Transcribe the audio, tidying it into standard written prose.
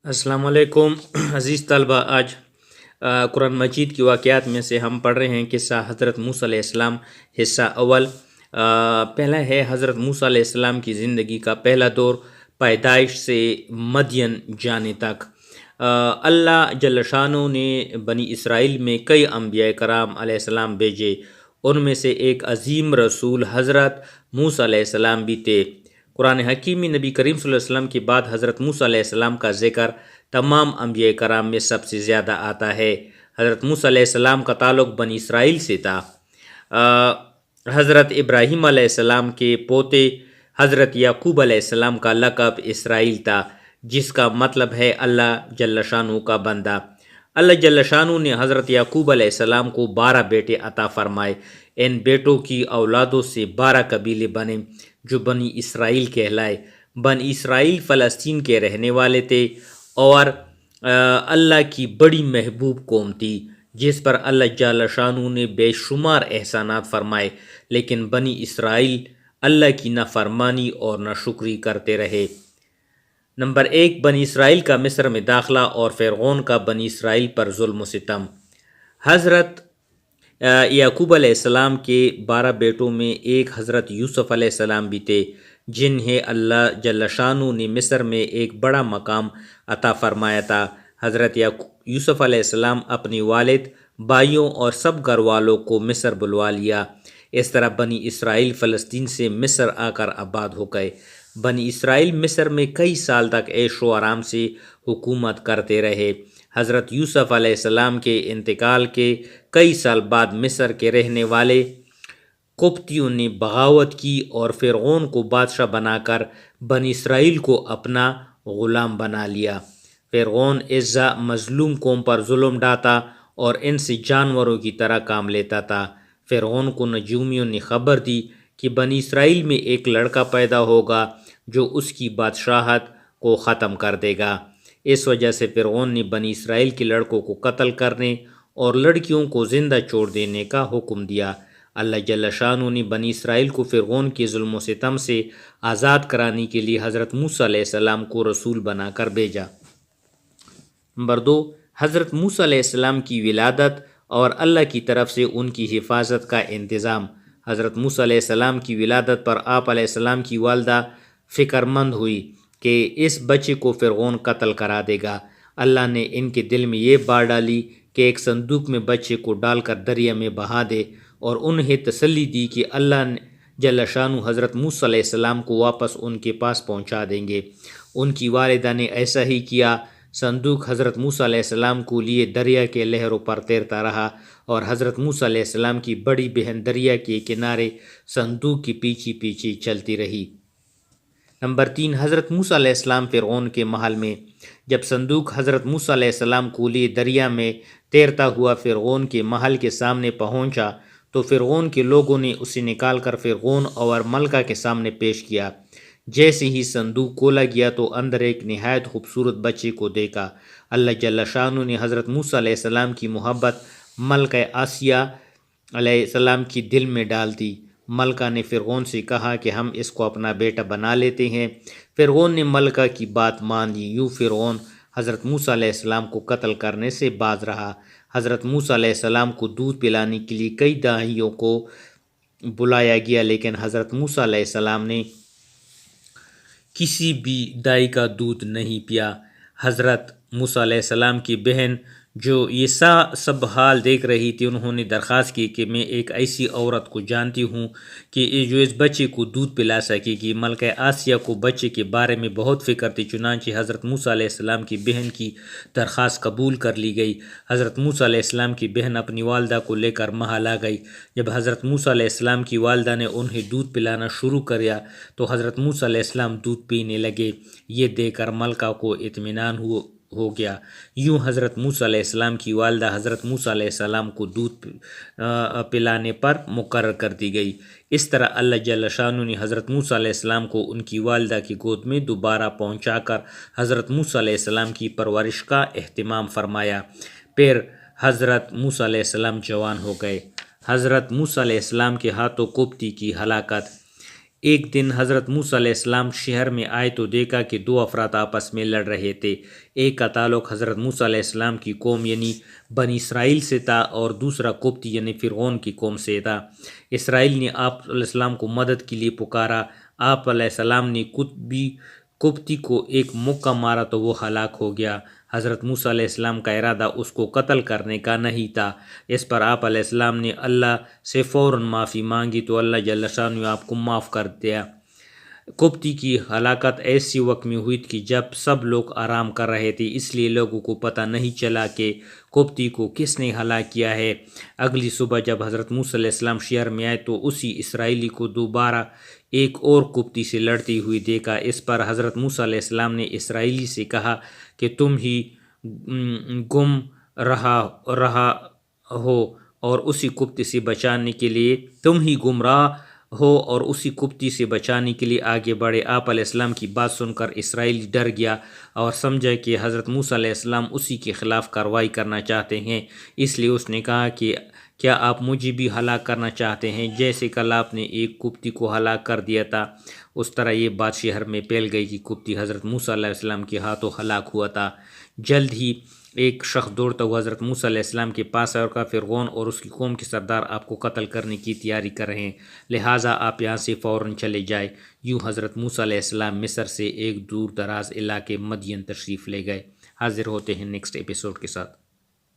السلام علیکم عزیز طلبہ، آج قرآن مجید کی واقعات میں سے ہم پڑھ رہے ہیں قصہ حضرت موسیٰ علیہ السلام حصہ اول۔ پہلا ہے حضرت موسیٰ علیہ السلام کی زندگی کا پہلا دور، پیدائش سے مدین جانے تک۔ اللہ جل شانہ نے بنی اسرائیل میں کئی انبیاء کرام علیہ السلام بھیجے، ان میں سے ایک عظیم رسول حضرت موسیٰ علیہ السلام بھی تھے۔ قرآن حکیم میں نبی کریم صلی اللہ علیہ وسلم کے بعد حضرت موسیٰ علیہ السلام کا ذکر تمام انبیاء کرام میں سب سے زیادہ آتا ہے۔ حضرت موسیٰ علیہ السلام کا تعلق بنی اسرائیل سے تھا۔ حضرت ابراہیم علیہ السلام کے پوتے حضرت یعقوب علیہ السلام کا لقب اسرائیل تھا، جس کا مطلب ہے اللہ جل شانہ کا بندہ۔ اللہ جل شانہ نے حضرت یعقوب علیہ السلام کو 12 بیٹے عطا فرمائے۔ ان بیٹوں کی اولادوں سے 12 قبیلے بنے جو بنی اسرائیل کہلائے۔ بنی اسرائیل فلسطین کے رہنے والے تھے اور اللہ کی بڑی محبوب قوم تھی، جس پر اللہ جل شانہ نے بے شمار احسانات فرمائے، لیکن بنی اسرائیل اللہ کی نافرمانی اور ناشکری کرتے رہے۔ نمبر 1، بنی اسرائیل کا مصر میں داخلہ اور فرعون کا بنی اسرائیل پر ظلم و ستم۔ حضرت یعقوب علیہ السلام کے 12 بیٹوں میں ایک حضرت یوسف علیہ السلام بھی تھے، جنہیں اللہ جل شانہ نے مصر میں ایک بڑا مقام عطا فرمایا تھا۔ حضرت یوسف علیہ السلام اپنی والد، بھائیوں اور سب گھر والوں کو مصر بلوا لیا۔ اس طرح بنی اسرائیل فلسطین سے مصر آ کر آباد ہو گئے۔ بنی اسرائیل مصر میں کئی سال تک عیش و آرام سے حکومت کرتے رہے۔ حضرت یوسف علیہ السلام کے انتقال کے کئی سال بعد مصر کے رہنے والے قبطیوں نے بغاوت کی اور فرعون کو بادشاہ بنا کر بنی اسرائیل کو اپنا غلام بنا لیا۔ فرعون اس مظلوم قوم پر ظلم ڈھاتا اور ان سے جانوروں کی طرح کام لیتا تھا۔ فرعون کو نجومیوں نے خبر دی کہ بنی اسرائیل میں ایک لڑکا پیدا ہوگا جو اس کی بادشاہت کو ختم کر دے گا۔ اس وجہ سے فرعون نے بنی اسرائیل کے لڑکوں کو قتل کرنے اور لڑکیوں کو زندہ چھوڑ دینے کا حکم دیا۔ اللہ جل شانہ نے بنی اسرائیل کو فرعون کے ظلم و ستم سے آزاد کرانے کے لیے حضرت موسیٰ علیہ السلام کو رسول بنا کر بھیجا۔ نمبر 2، حضرت موسیٰ علیہ السلام کی ولادت اور اللہ کی طرف سے ان کی حفاظت کا انتظام۔ حضرت موسیٰ علیہ السلام کی ولادت پر آپ علیہ السلام کی والدہ فکر مند ہوئی کہ اس بچے کو فرعون قتل کرا دے گا۔ اللہ نے ان کے دل میں یہ بات ڈالی کہ ایک صندوق میں بچے کو ڈال کر دریا میں بہا دے، اور انہیں تسلی دی کہ اللہ جل شانہ حضرت موسیٰ علیہ السلام کو واپس ان کے پاس پہنچا دیں گے۔ ان کی والدہ نے ایسا ہی کیا۔ صندوق حضرت موسیٰ علیہ السلام کو لیے دریا کے لہروں پر تیرتا رہا، اور حضرت موسیٰ علیہ السلام کی بڑی بہن دریا کے کنارے صندوق کے پیچھے پیچھے چلتی رہی۔ نمبر 3، حضرت موسیٰ علیہ السلام فرعون کے محل میں۔ جب صندوق حضرت موسیٰ علیہ السلام کو لیے دریا میں تیرتا ہوا فرعون کے محل کے سامنے پہنچا تو فرعون کے لوگوں نے اسے نکال کر فرعون اور ملکہ کے سامنے پیش کیا۔ جیسے ہی صندوق کھولا گیا تو اندر ایک نہایت خوبصورت بچے کو دیکھا۔ اللہ جل شانہ نے حضرت موسیٰ علیہ السلام کی محبت ملکہ آسیہ علیہ السلام کی دل میں ڈال دی۔ ملکہ نے فرعون سے کہا کہ ہم اس کو اپنا بیٹا بنا لیتے ہیں۔ فرعون نے ملکہ کی بات مان لی۔ یوں فرعون حضرت موسیٰ علیہ السلام کو قتل کرنے سے باز رہا۔ حضرت موسیٰ علیہ السلام کو دودھ پلانے کے لیے کئی داہیوں کو بلایا گیا، لیکن حضرت موسیٰ علیہ السلام نے کسی بھی دائی کا دودھ نہیں پیا۔ حضرت موسیٰ علیہ السلام کی بہن جو یہ سب حال دیکھ رہی تھی، انہوں نے درخواست کی کہ میں ایک ایسی عورت کو جانتی ہوں کہ جو اس بچے کو دودھ پلا سکے گی۔ ملکہ آسیہ کو بچے کے بارے میں بہت فکر تھی، چنانچہ حضرت موسیٰ علیہ السلام کی بہن کی درخواست قبول کر لی گئی۔ حضرت موسیٰ علیہ السلام کی بہن اپنی والدہ کو لے کر محل آ گئی۔ جب حضرت موسیٰ علیہ السلام کی والدہ نے انہیں دودھ پلانا شروع کیا تو حضرت موسیٰ علیہ السلام دودھ پینے لگے۔ یہ دیکھ کر ملکہ کو اطمینان ہو گیا۔ یوں حضرت موسیٰ علیہ السلام کی والدہ حضرت موسیٰ علیہ السلام کو دودھ پلانے پر مقرر کر دی گئی۔ اس طرح اللہ جل شانہ نے حضرت موسیٰ علیہ السلام کو ان کی والدہ کی گود میں دوبارہ پہنچا کر حضرت موسیٰ علیہ السلام کی پرورش کا اہتمام فرمایا۔ پھر حضرت موسیٰ علیہ السلام جوان ہو گئے۔ حضرت موسیٰ علیہ السلام کے ہاتھوں قبطی کی ہلاکت۔ ایک دن حضرت موسیٰ علیہ السلام شہر میں آئے تو دیکھا کہ دو افراد آپس میں لڑ رہے تھے۔ ایک کا تعلق حضرت موسیٰ علیہ السلام کی قوم یعنی بنی اسرائیل سے تھا اور دوسرا قبطی یعنی فرعون کی قوم سے تھا۔ اسرائیل نے آپ علیہ السلام کو مدد کے لیے پکارا۔ آپ علیہ السلام نے قبطی کو ایک مکہ مارا تو وہ ہلاک ہو گیا۔ حضرت موسیٰ علیہ السلام کا ارادہ اس کو قتل کرنے کا نہیں تھا۔ اس پر آپ علیہ السلام نے اللہ سے فوراً معافی مانگی تو اللہ جل شانہ نے آپ کو معاف کر دیا۔ قبطی کی ہلاکت ایسی وقت میں ہوئی کہ جب سب لوگ آرام کر رہے تھے، اس لیے لوگوں کو پتہ نہیں چلا کہ قبطی کو کس نے ہلاک کیا ہے۔ اگلی صبح جب حضرت موسیٰ علیہ السلام شہر میں آئے تو اسی اسرائیلی کو دوبارہ ایک اور قبطی سے لڑتی ہوئی دیکھا۔ اس پر حضرت موسیٰ علیہ السلام نے اسرائیلی سے کہا کہ تم ہی گم رہا ہو اور اسی قبطی سے بچانے کے لیے آگے بڑھے۔ آپ علیہ السلام کی بات سن کر اسرائیلی ڈر گیا اور سمجھا کہ حضرت موسیٰ علیہ السلام اسی کے خلاف کارروائی کرنا چاہتے ہیں، اس لیے اس نے کہا کہ کیا آپ مجھے بھی ہلاک کرنا چاہتے ہیں جیسے کل آپ نے ایک قبطی کو ہلاک کر دیا تھا؟ اس طرح یہ بات شہر میں پھیل گئی کہ قبطی حضرت موسیٰ علیہ السلام کے ہاتھوں ہلاک ہوا تھا۔ جلد ہی ایک شخص دوڑتا ہوا حضرت موسیٰ علیہ السلام کے پاس آیا اور کہا فرعون اور اس کی قوم کے سردار آپ کو قتل کرنے کی تیاری کر رہے ہیں، لہٰذا آپ یہاں سے فوراً چلے جائیں۔ یوں حضرت موسیٰ علیہ السلام مصر سے ایک دور دراز علاقے مدین تشریف لے گئے۔ حاضر ہوتے ہیں نیکسٹ ایپیسوڈ کے ساتھ۔